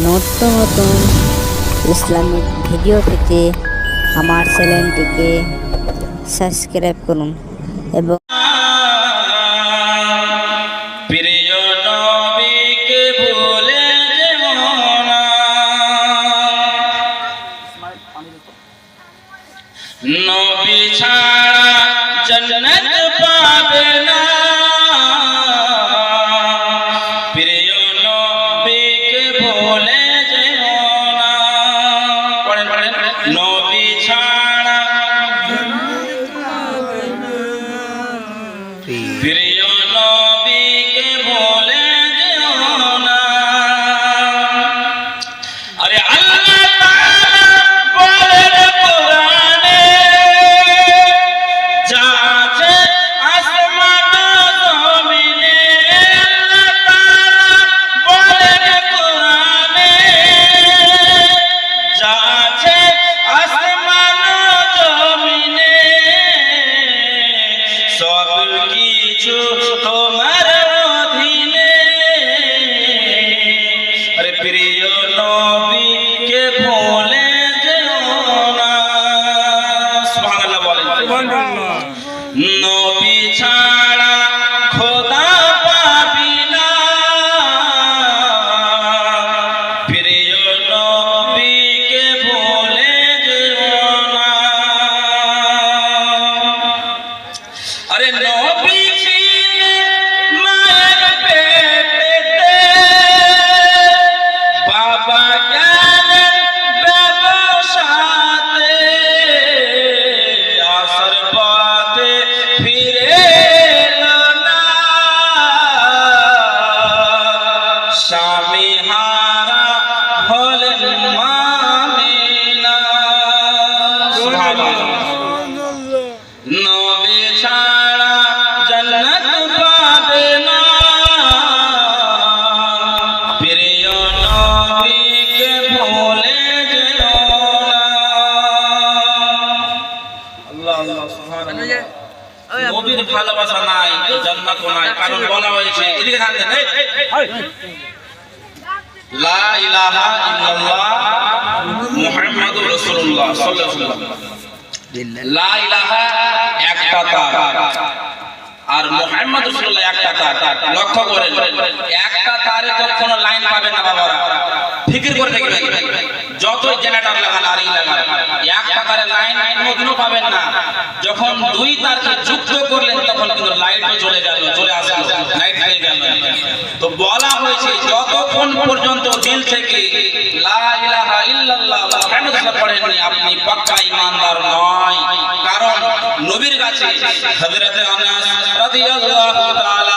নতুন নতুন Islamic video পেতে আমার চ্যানেলটিকে সাবস্ক্রাইব করুন এবং প্রিয় নবীকে ভুলে যেও না, নবী ছাড়া জান্নাত পাবে না। প্রিয় নবীকে ভুলে যেও না, নবী ছাড়া প্রিয় নবীকে ভুলে যেও না। আরে আল্লাহ তাআলা বলেন কোরআনে, যা আছে আসমান জমিনে। আল্লাহ তাআলা বলেন কোরআনে, যা আছে আসমান জমিনে, সব কিছু তোমার অধীনে। আরে প্রিয় নবীকে ভুলে যেও না। সুবহানাল্লাহ বলেন। নবী ছাড়া খোদা পাবি না। প্রিয় নবীকে ভুলে যেও না। আরে নবী ছিলেন মায়ের পেটেতে, বাবা গেলেন ব্যবসাতে, আসর পথে ফিরে এলো না, স্বামী হারা হলেন আমিনা। নবী ছাড়া জান্নাত পাবে না। প্রিয় নবীকে ভুলে যেও না। আল্লাহ আল্লাহ সুবহানাল্লাহ। নবীর ভালোবাসা নাই তো জান্নাতও নাই, কারণ বলা হয়েছে এদিকে ধ্যান দেন, লা ইলাহা ইল্লাল্লাহ মুহাম্মাদুর রাসূলুল্লাহ সাল্লাল্লাহু আলাইহি ওয়াসাল্লাম। লা ইলাহা একটা তার, আর মুহাম্মদ রাসূলুল্লাহ একটা তার। লক্ষ্য করেন, একটা তারে কখনো লাইন পাবে না বাবারা, ফিকির করে দেখবেন। যতই জেনারেটর লাগান আর এই লাগান, একটা তারে লাইন কোনোদিনও পাবেন না। যখন দুই তারকে যুক্ত করলেন তখন কিন্তু লাইটও চলে গেল, চলে আসলো, লাইট হয়ে গেল। তো বলা হয়েছে যতক্ষণ পর্যন্ত দিল থেকে লা ইলাহা ইল্লাল্লাহ মুহাম্মাদুর রাসূলুল্লাহ পড়েননি আপনি পাক্কা ঈমানদার নয়। কারণ নবীর কাছে হযরতে আনাস রাদিয়াল্লাহু তাআলা